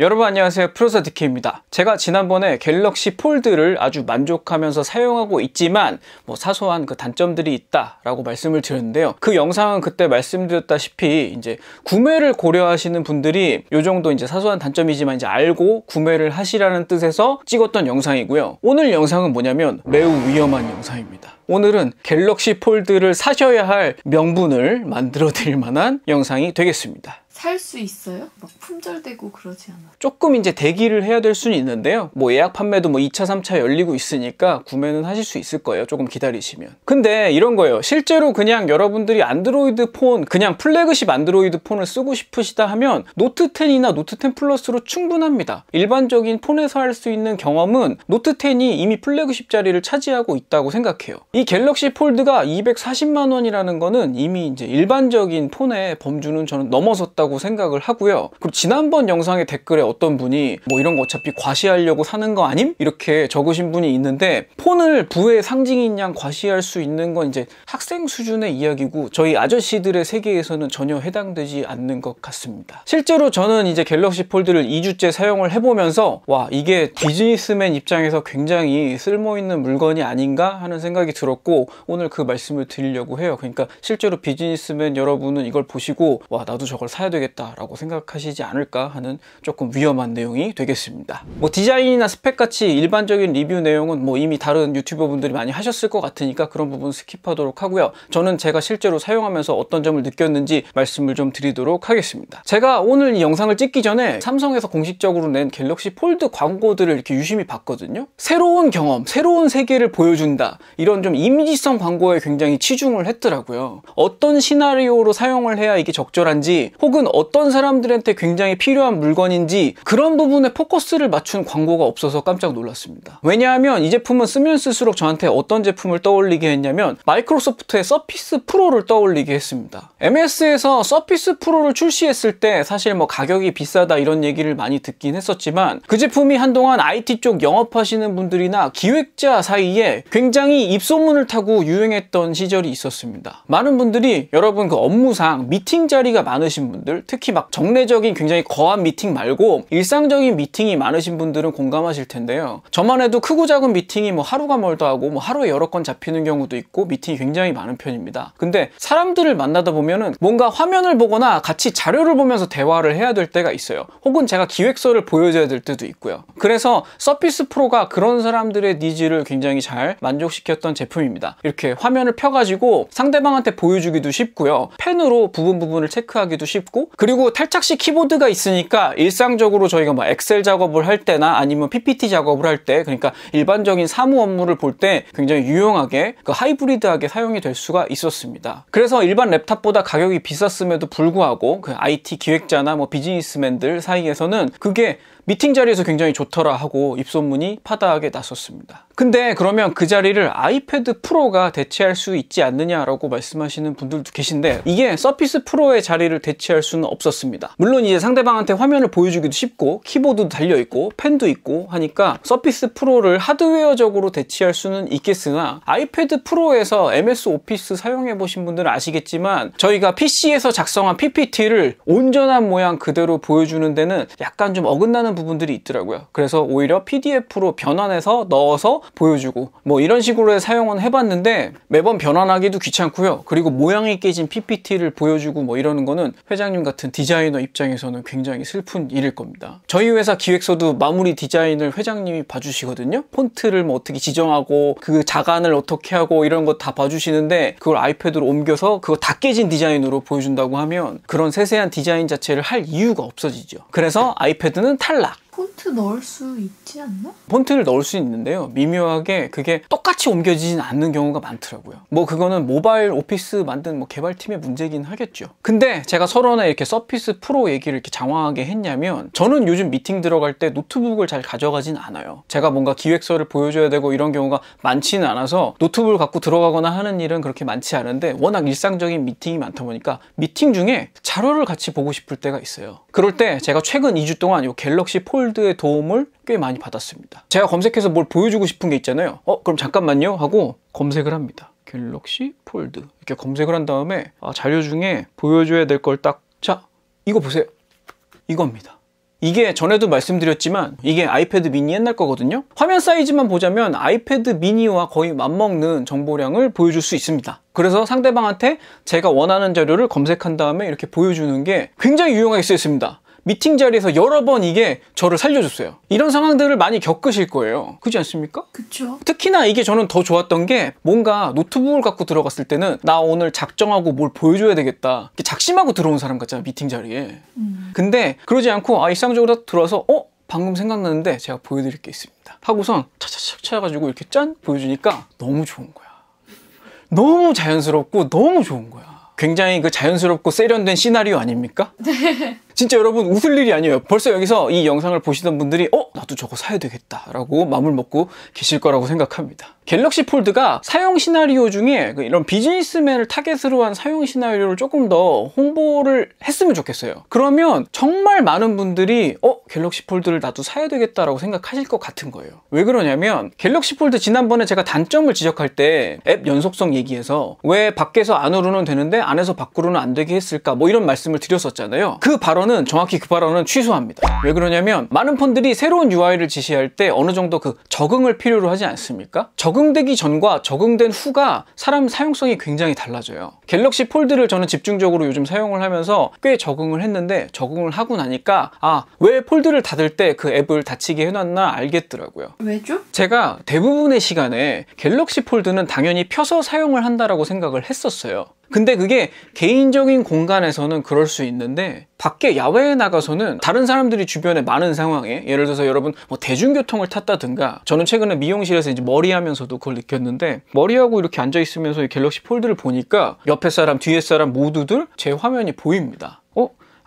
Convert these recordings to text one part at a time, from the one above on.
여러분 안녕하세요, 프로서 DK입니다. 제가 지난번에 갤럭시 폴드를 아주 만족하면서 사용하고 있지만 사소한 그 단점들이 있다라고 말씀을 드렸는데요. 그 영상은 그때 말씀드렸다시피 이제 구매를 고려하시는 분들이 요 정도 이제 사소한 단점이지만 이제 알고 구매를 하시라는 뜻에서 찍었던 영상이고요. 오늘 영상은 뭐냐면 매우 위험한 영상입니다. 오늘은 갤럭시 폴드를 사셔야 할 명분을 만들어 드릴 만한 영상이 되겠습니다. 살 수 있어요? 막 품절되고 그러지 않아? 조금 이제 대기를 해야 될 수는 있는데요. 예약 판매도 2차, 3차 열리고 있으니까 구매는 하실 수 있을 거예요. 조금 기다리시면. 근데 이런 거예요. 실제로 그냥 여러분들이 안드로이드 폰, 그냥 플래그십 안드로이드 폰을 쓰고 싶으시다 하면 노트 10이나 노트 10 플러스로 충분합니다. 일반적인 폰에서 할 수 있는 경험은 노트 10이 이미 플래그십 자리를 차지하고 있다고 생각해요. 이 갤럭시 폴드가 240만 원이라는 거는 이미 이제 일반적인 폰의 범주는 저는 넘어섰다고 생각을 하고요. 그리고 지난번 영상의 댓글에 어떤 분이 이런 거 어차피 과시하려고 사는 거 아님? 이렇게 적으신 분이 있는데, 폰을 부의 상징인 양 과시할 수 있는 건 이제 학생 수준의 이야기고 저희 아저씨들의 세계에서는 전혀 해당되지 않는 것 같습니다. 실제로 저는 이제 갤럭시 폴드를 2주째 사용을 해보면서 와, 이게 비즈니스맨 입장에서 굉장히 쓸모있는 물건이 아닌가 하는 생각이 들었고, 오늘 그 말씀을 드리려고 해요. 그러니까 실제로 비즈니스맨 여러분은 이걸 보시고 와, 나도 저걸 사야 되겠다라고 생각하시지 않을까 하는 조금 위험한 내용이 되겠습니다. 디자인이나 스펙같이 일반적인 리뷰 내용은 이미 다른 유튜버 분들이 많이 하셨을 것 같으니까 그런 부분 스킵하도록 하고요. 저는 제가 실제로 사용하면서 어떤 점을 느꼈는지 말씀을 좀 드리도록 하겠습니다. 제가 오늘 이 영상을 찍기 전에 삼성에서 공식적으로 낸 갤럭시 폴드 광고들을 이렇게 유심히 봤거든요. 새로운 경험, 새로운 세계를 보여준다, 이런 좀 이미지성 광고에 굉장히 치중을 했더라고요. 어떤 시나리오로 사용을 해야 이게 적절한지, 혹은 어떤 사람들한테 굉장히 필요한 물건인지 그런 부분에 포커스를 맞춘 광고가 없어서 깜짝 놀랐습니다. 왜냐하면 이 제품은 쓰면 쓸수록 저한테 어떤 제품을 떠올리게 했냐면 마이크로소프트의 서피스 프로를 떠올리게 했습니다. MS에서 서피스 프로를 출시했을 때 사실 가격이 비싸다 이런 얘기를 많이 듣긴 했었지만, 그 제품이 한동안 IT 쪽 영업하시는 분들이나 기획자 사이에 굉장히 입소문을 타고 유행했던 시절이 있었습니다. 많은 분들이 여러분 그 업무상 미팅 자리가 많으신 분들, 특히 정례적인 굉장히 거한 미팅 말고 일상적인 미팅이 많으신 분들은 공감하실 텐데요. 저만 해도 크고 작은 미팅이 하루가 멀다 하고 하루에 여러 건 잡히는 경우도 있고 미팅이 굉장히 많은 편입니다. 근데 사람들을 만나다 보면은 뭔가 화면을 보거나 같이 자료를 보면서 대화를 해야 될 때가 있어요. 혹은 제가 기획서를 보여줘야 될 때도 있고요. 그래서 서피스 프로가 그런 사람들의 니즈를 굉장히 잘 만족시켰던 제품입니다. 이렇게 화면을 펴가지고 상대방한테 보여주기도 쉽고요. 펜으로 부분을 체크하기도 쉽고, 그리고 탈착식 키보드가 있으니까 일상적으로 저희가 엑셀 작업을 할 때나 아니면 PPT 작업을 할 때, 그러니까 일반적인 사무 업무를 볼 때 굉장히 유용하게 하이브리드하게 사용이 될 수가 있었습니다. 그래서 일반 랩탑보다 가격이 비쌌음에도 불구하고 그 IT 기획자나 비즈니스맨들 사이에서는 그게 미팅 자리에서 굉장히 좋더라 하고 입소문이 파다하게 났었습니다. 근데 그러면 그 자리를 아이패드 프로가 대체할 수 있지 않느냐라고 말씀하시는 분들도 계신데, 이게 서피스 프로의 자리를 대체할 수는 없었습니다. 물론 이제 상대방한테 화면을 보여주기도 쉽고 키보드도 달려있고 펜도 있고 하니까 서피스 프로를 하드웨어적으로 대체할 수는 있겠으나, 아이패드 프로에서 MS 오피스 사용해보신 분들은 아시겠지만 저희가 PC에서 작성한 PPT를 온전한 모양 그대로 보여주는 데는 약간 좀 어긋나는 부분들이 있더라고요. 그래서 오히려 PDF로 변환해서 넣어서 보여주고 이런 식으로 사용은 해봤는데 매번 변환하기도 귀찮고요. 그리고 모양이 깨진 PPT를 보여주고 이러는 거는 회장님 같은 디자이너 입장에서는 굉장히 슬픈 일일 겁니다. 저희 회사 기획서도 마무리 디자인을 회장님이 봐주시거든요. 폰트를 어떻게 지정하고 그 자간을 어떻게 하고 이런 거 다 봐주시는데, 그걸 아이패드로 옮겨서 그거 다 깨진 디자인으로 보여준다고 하면 그런 세세한 디자인 자체를 할 이유가 없어지죠. 그래서 아이패드는 탈락. 폰트 넣을 수 있지 않나? 폰트를 넣을 수 있는데요, 미묘하게 그게 똑같이 옮겨지진 않는 경우가 많더라고요. 그거는 모바일 오피스 만든 개발팀의 문제긴 하겠죠. 근데 제가 서론에 이렇게 서피스 프로 얘기를 이렇게 장황하게 했냐면, 저는 요즘 미팅 들어갈 때 노트북을 잘 가져가진 않아요. 제가 뭔가 기획서를 보여줘야 되고 이런 경우가 많지는 않아서 노트북을 갖고 들어가거나 하는 일은 그렇게 많지 않은데, 워낙 일상적인 미팅이 많다 보니까 미팅 중에 자료를 같이 보고 싶을 때가 있어요. 그럴 때 제가 최근 2주 동안 이 갤럭시 폴드의 도움을 꽤 많이 받았습니다. 제가 검색해서 뭘 보여주고 싶은 게 있잖아요. 그럼 잠깐만요 하고 검색을 합니다. 갤럭시 폴드 이렇게 검색을 한 다음에 자료 중에 보여줘야 될 걸 자, 이거 보세요. 이겁니다. 이게 전에도 말씀드렸지만 이게 아이패드 미니 옛날 거거든요. 화면 사이즈만 보자면 아이패드 미니와 거의 맞먹는 정보량을 보여줄 수 있습니다. 그래서 상대방한테 제가 원하는 자료를 검색한 다음에 이렇게 보여주는 게 굉장히 유용하게 쓰였습니다. 미팅 자리에서 여러 번 이게 저를 살려줬어요. 이런 상황들을 많이 겪으실 거예요. 그렇지 않습니까? 그쵸. 특히나 이게 저는 더 좋았던 게 뭔가 노트북을 갖고 들어갔을 때는 나 오늘 작정하고 뭘 보여줘야 되겠다. 작심하고 들어온 사람 같잖아, 미팅 자리에. 근데 그러지 않고 일상적으로 들어와서 방금 생각나는데 제가 보여드릴 게 있습니다 하고선 차차착 쳐가지고 이렇게 짠 보여주니까 너무 좋은 거야. 너무 자연스럽고 너무 좋은 거야. 굉장히 그 자연스럽고 세련된 시나리오 아닙니까? 네. 진짜 여러분 웃을 일이 아니에요. 벌써 여기서 이 영상을 보시던 분들이 나도 저거 사야 되겠다 라고 마음을 먹고 계실 거라고 생각합니다. 갤럭시 폴드가 사용 시나리오 중에 이런 비즈니스맨을 타겟으로 한 사용 시나리오를 조금 더 홍보를 했으면 좋겠어요. 그러면 정말 많은 분들이 갤럭시 폴드를 나도 사야 되겠다라고 생각하실 것 같은 거예요. 왜 그러냐면 갤럭시 폴드 지난번에 제가 단점을 지적할 때 앱 연속성 얘기해서 왜 밖에서 안으로는 되는데 안에서 밖으로는 안 되게 했을까 뭐 이런 말씀을 드렸었잖아요. 정확히 그 발언은 취소합니다. 왜 그러냐면 많은 폰들이 새로운 UI를 지시할 때 어느 정도 그 적응을 필요로 하지 않습니까? 적응되기 전과 적응된 후가 사람 사용성이 굉장히 달라져요. 갤럭시 폴드를 저는 집중적으로 요즘 사용을 하면서 꽤 적응을 했는데 적응을 하고 나니까 왜 폴드를 닫을 때 그 앱을 닫히게 해놨나 알겠더라고요. 왜죠? 제가 대부분의 시간에 갤럭시 폴드는 당연히 펴서 사용을 한다라고 생각을 했었어요. 근데 그게 개인적인 공간에서는 그럴 수 있는데 밖에 야외에 나가서는 다른 사람들이 주변에 많은 상황에 예를 들어서 여러분 대중교통을 탔다든가 저는 최근에 미용실에서 이제 머리하면서도 그걸 느꼈는데 머리하고 이렇게 앉아있으면서 이 갤럭시 폴드를 보니까 옆에 사람 뒤에 사람 모두들 제 화면이 보입니다.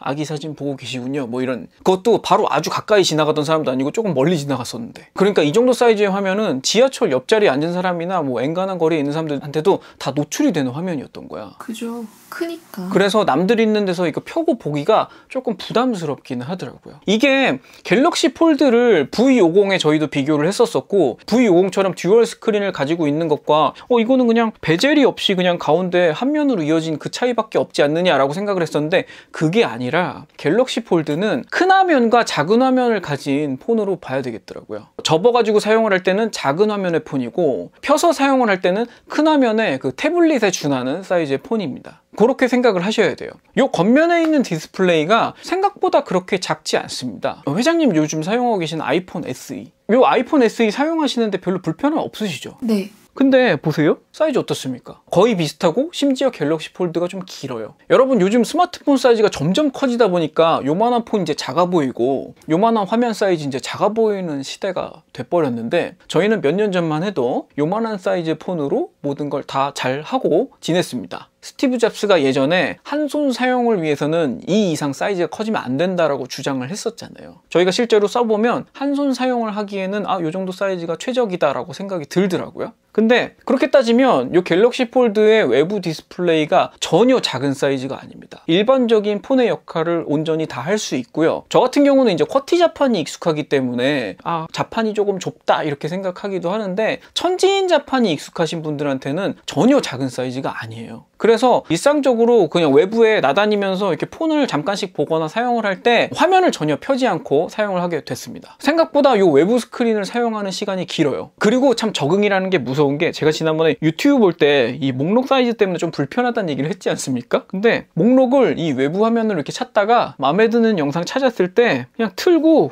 아기 사진 보고 계시군요. 뭐 이런 그것도 바로 아주 가까이 지나가던 사람도 아니고 조금 멀리 지나갔었는데 그러니까 이 정도 사이즈의 화면은 지하철 옆자리에 앉은 사람이나 엔간한 거리에 있는 사람들한테도 다 노출이 되는 화면이었던 거야. 그죠. 크니까. 그래서 남들 있는 데서 이거 펴고 보기가 조금 부담스럽기는 하더라고요. 이게 갤럭시 폴드를 V50에 저희도 비교를 했었었고 V50처럼 듀얼 스크린을 가지고 있는 것과 이거는 그냥 베젤이 없이 그냥 가운데 한 면으로 이어진 그 차이밖에 없지 않느냐라고 생각을 했었는데 그게 아니라 갤럭시 폴드는 큰 화면과 작은 화면을 가진 폰으로 봐야 되겠더라고요. 접어가지고 사용을 할 때는 작은 화면의 폰이고 펴서 사용을 할 때는 큰 화면의 그 태블릿에 준하는 사이즈의 폰입니다. 그렇게 생각을 하셔야 돼요. 이 겉면에 있는 디스플레이가 생각보다 그렇게 작지 않습니다. 회장님 요즘 사용하고 계신 아이폰 SE 이 아이폰 SE 사용하시는데 별로 불편함 없으시죠? 네. 근데 보세요. 사이즈 어떻습니까? 거의 비슷하고 심지어 갤럭시 폴드가 좀 길어요. 여러분 요즘 스마트폰 사이즈가 점점 커지다 보니까 요만한 폰 이제 작아 보이고 요만한 화면 사이즈 이제 작아 보이는 시대가 돼버렸는데 저희는 몇 년 전만 해도 요만한 사이즈 폰으로 모든 걸 다 잘 하고 지냈습니다. 스티브 잡스가 예전에 한 손 사용을 위해서는 이 이상 사이즈가 커지면 안 된다라고 주장을 했었잖아요. 저희가 실제로 써보면 한 손 사용을 하기에는 요 정도 사이즈가 최적이다라고 생각이 들더라고요. 근데 그렇게 따지면 이 갤럭시 폴드의 외부 디스플레이가 전혀 작은 사이즈가 아닙니다. 일반적인 폰의 역할을 온전히 다 할 수 있고요. 저 같은 경우는 이제 쿼티 자판이 익숙하기 때문에 자판이 조금 좁다 이렇게 생각하기도 하는데 천지인 자판이 익숙하신 분들한테는 전혀 작은 사이즈가 아니에요. 그래서 일상적으로 그냥 외부에 나다니면서 이렇게 폰을 잠깐씩 보거나 사용을 할 때 화면을 전혀 펴지 않고 사용을 하게 됐습니다. 생각보다 이 외부 스크린을 사용하는 시간이 길어요. 그리고 참 적응이라는 게 무서운 게 제가 지난번에 유튜브 볼 때 이 목록 사이즈 때문에 좀 불편하다는 얘기를 했지 않습니까? 근데 목록을 이 외부 화면으로 이렇게 찾다가 마음에 드는 영상 찾았을 때 그냥 틀고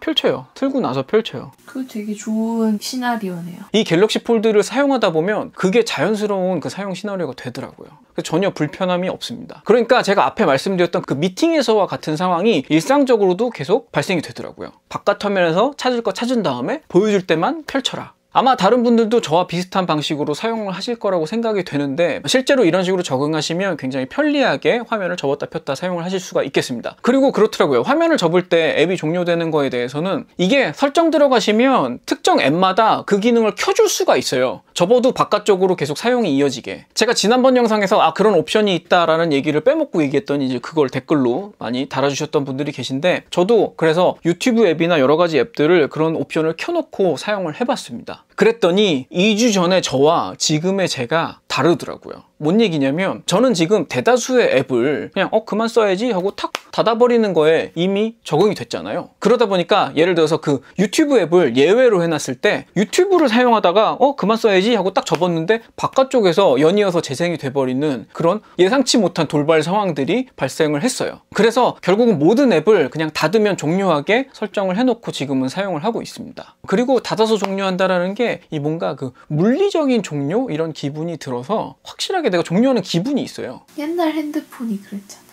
펼쳐요. 틀고 나서 펼쳐요. 그거 되게 좋은 시나리오네요. 이 갤럭시 폴드를 사용하다 보면 그게 자연스러운 그 사용 시나리오가 되더라고요. 전혀 불편함이 없습니다. 그러니까 제가 앞에 말씀드렸던 그 미팅에서와 같은 상황이 일상적으로도 계속 발생이 되더라고요. 바깥 화면에서 찾을 거 찾은 다음에 보여줄 때만 펼쳐라. 아마 다른 분들도 저와 비슷한 방식으로 사용을 하실 거라고 생각이 되는데 실제로 이런 식으로 적응하시면 굉장히 편리하게 화면을 접었다 폈다 사용을 하실 수가 있겠습니다. 그리고 그렇더라고요. 화면을 접을 때 앱이 종료되는 거에 대해서는 이게 설정 들어가시면 특정 앱마다 그 기능을 켜줄 수가 있어요. 접어도 바깥쪽으로 계속 사용이 이어지게. 제가 지난번 영상에서 그런 옵션이 있다라는 얘기를 빼먹고 얘기했더니 이제 그걸 댓글로 많이 달아주셨던 분들이 계신데 저도 그래서 유튜브 앱이나 여러 가지 앱들을 그런 옵션을 켜놓고 사용을 해봤습니다. 그랬더니 2주 전에 저와 지금의 제가 다르더라고요. 뭔 얘기냐면 저는 지금 대다수의 앱을 그냥 그만 써야지 하고 탁 닫아버리는 거에 이미 적응이 됐잖아요. 그러다 보니까 예를 들어서 그 유튜브 앱을 예외로 해놨을 때 유튜브를 사용하다가 그만 써야지 하고 딱 접었는데 바깥쪽에서 연이어서 재생이 돼버리는 그런 예상치 못한 돌발 상황들이 발생을 했어요. 그래서 결국은 모든 앱을 그냥 닫으면 종료하게 설정을 해놓고 지금은 사용을 하고 있습니다. 그리고 닫아서 종료한다라는 게 이 뭔가 그 물리적인 종료 이런 기분이 들어서 확실하게 내가 종료하는 기분이 있어요. 옛날 핸드폰이 그랬잖아.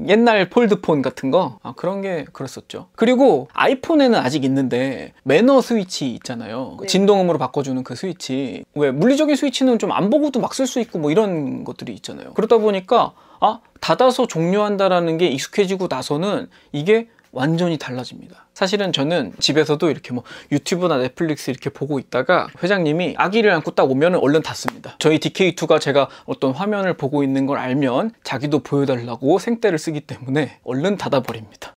옛날 폴드폰 같은 거? 그런 게 그랬었죠. 그리고 아이폰에는 아직 있는데 매너 스위치 있잖아요. 네. 진동음으로 바꿔주는 그 스위치. 왜 물리적인 스위치는 좀 안 보고도 막 쓸 수 있고 뭐 이런 것들이 있잖아요. 그러다 보니까 닫아서 종료한다라는 게 익숙해지고 나서는 이게 완전히 달라집니다. 사실은 저는 집에서도 이렇게 뭐 유튜브나 넷플릭스 이렇게 보고 있다가 회장님이 아기를 안고 딱 오면 얼른 닫습니다. 저희 DK2가 제가 어떤 화면을 보고 있는 걸 알면 자기도 보여달라고 생떼를 쓰기 때문에 얼른 닫아버립니다.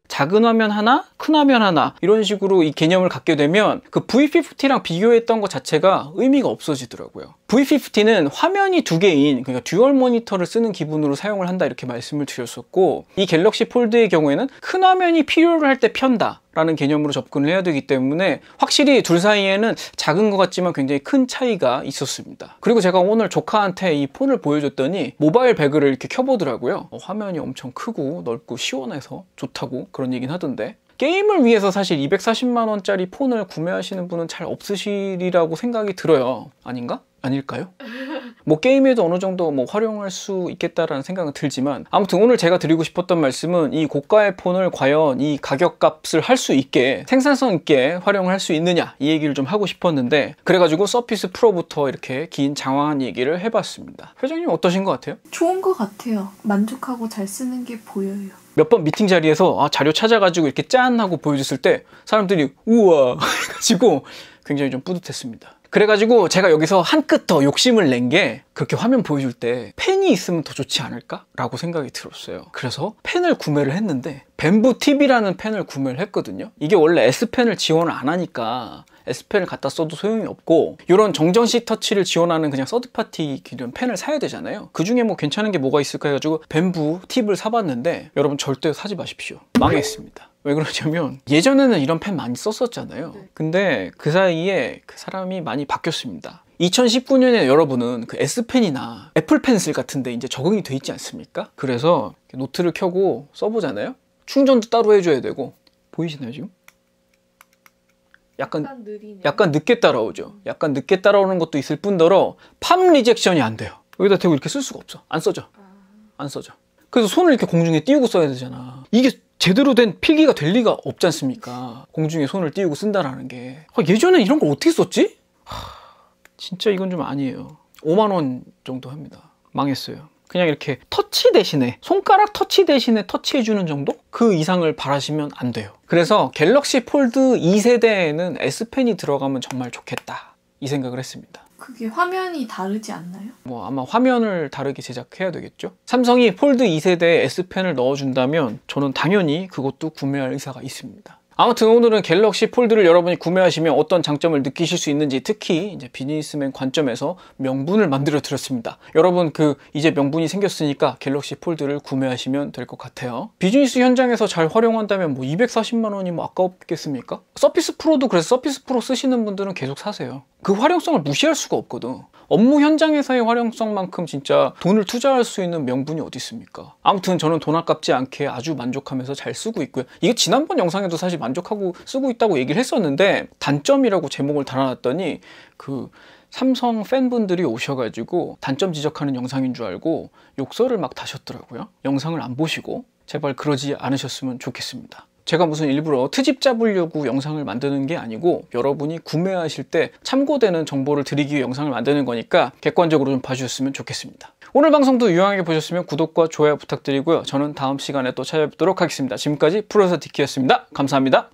작은 화면 하나, 큰 화면 하나 이런 식으로 이 개념을 갖게 되면 그 V50랑 비교했던 것 자체가 의미가 없어지더라고요. V50는 화면이 두 개인 그러니까 듀얼 모니터를 쓰는 기분으로 사용을 한다 이렇게 말씀을 드렸었고 이 갤럭시 폴드의 경우에는 큰 화면이 필요를 할 때 편다 라는 개념으로 접근을 해야 되기 때문에 확실히 둘 사이에는 작은 것 같지만 굉장히 큰 차이가 있었습니다. 그리고 제가 오늘 조카한테 이 폰을 보여줬더니 모바일 배그를 이렇게 켜보더라고요. 화면이 엄청 크고 넓고 시원해서 좋다고 그런 얘기는 하던데 게임을 위해서 사실 240만 원짜리 폰을 구매하시는 분은 잘 없으시리라고 생각이 들어요. 아닌가? 아닐까요? 뭐 게임에도 어느 정도 뭐 활용할 수 있겠다라는 생각은 들지만 아무튼 오늘 제가 드리고 싶었던 말씀은 이 고가의 폰을 과연 이 가격값을 할 수 있게 생산성 있게 활용을 할 수 있느냐 이 얘기를 좀 하고 싶었는데 그래가지고 서피스 프로부터 이렇게 긴 장황한 얘기를 해봤습니다. 회장님 어떠신 것 같아요? 좋은 것 같아요. 만족하고 잘 쓰는 게 보여요. 몇 번 미팅 자리에서 자료 찾아가지고 이렇게 짠 하고 보여줬을 때 사람들이 우와 해가지고 굉장히 좀 뿌듯했습니다. 그래가지고 제가 여기서 한 끗 더 욕심을 낸 게 그렇게 화면 보여줄 때 펜이 있으면 더 좋지 않을까? 라고 생각이 들었어요. 그래서 펜을 구매를 했는데 뱀부 TV라는 펜을 구매를 했거든요. 이게 원래 S펜을 지원을 안 하니까 S펜을 갖다 써도 소용이 없고 이런 정전시 터치를 지원하는 그냥 서드파티 기존 펜을 사야 되잖아요. 그 중에 뭐 괜찮은 게 뭐가 있을까 해가지고 뱀부 팁을 사봤는데 여러분 절대 사지 마십시오. 망했습니다. 왜 그러냐면 예전에는 이런 펜 많이 썼었잖아요. 근데 그 사이에 그 사람이 많이 바뀌었습니다. 2019년에 여러분은 그 S펜이나 애플 펜슬 같은데 이제 적응이 돼 있지 않습니까? 그래서 노트를 켜고 써보잖아요. 충전도 따로 해줘야 되고 보이시나요 지금? 약간 늦게 따라오죠. 약간 늦게 따라오는 것도 있을 뿐더러 팜 리젝션이 안 돼요. 여기다 대고 이렇게 쓸 수가 없어. 안 써져. 안 써져. 그래서 손을 이렇게 공중에 띄우고 써야 되잖아. 이게 제대로 된 필기가 될 리가 없지 않습니까? 공중에 손을 띄우고 쓴다라는 게. 예전에 이런 걸 어떻게 썼지? 진짜 이건 좀 아니에요. 5만 원 정도 합니다. 망했어요. 그냥 이렇게 터치 대신에 손가락 터치 대신에 터치해주는 정도? 그 이상을 바라시면 안 돼요. 그래서 갤럭시 폴드 2세대에는 S펜이 들어가면 정말 좋겠다 이 생각을 했습니다. 그게 화면이 다르지 않나요? 뭐 아마 화면을 다르게 제작해야 되겠죠. 삼성이 폴드 2세대에 S펜을 넣어준다면 저는 당연히 그것도 구매할 의사가 있습니다. 아무튼 오늘은 갤럭시 폴드를 여러분이 구매하시면 어떤 장점을 느끼실 수 있는지 특히 이제 비즈니스맨 관점에서 명분을 만들어 드렸습니다. 여러분 이제 명분이 생겼으니까 갤럭시 폴드를 구매하시면 될 것 같아요. 비즈니스 현장에서 잘 활용한다면 뭐 240만 원이 뭐 아까웠겠습니까? 서피스 프로도 그래서 서피스 프로 쓰시는 분들은 계속 사세요. 그 활용성을 무시할 수가 없거든. 업무 현장에서의 활용성만큼 진짜 돈을 투자할 수 있는 명분이 어디 있습니까? 아무튼 저는 돈 아깝지 않게 아주 만족하면서 잘 쓰고 있고요. 이게 지난번 영상에도 사실 만족하고 쓰고 있다고 얘기를 했었는데 단점이라고 제목을 달아놨더니 그 삼성 팬분들이 오셔가지고 단점 지적하는 영상인 줄 알고 욕설을 막 다셨더라고요. 영상을 안 보시고 제발 그러지 않으셨으면 좋겠습니다. 제가 무슨 일부러 트집 잡으려고 영상을 만드는 게 아니고 여러분이 구매하실 때 참고되는 정보를 드리기 위해 영상을 만드는 거니까 객관적으로 좀 봐주셨으면 좋겠습니다. 오늘 방송도 유용하게 보셨으면 구독과 좋아요 부탁드리고요. 저는 다음 시간에 또 찾아뵙도록 하겠습니다. 지금까지 프로듀서 디키였습니다. 감사합니다.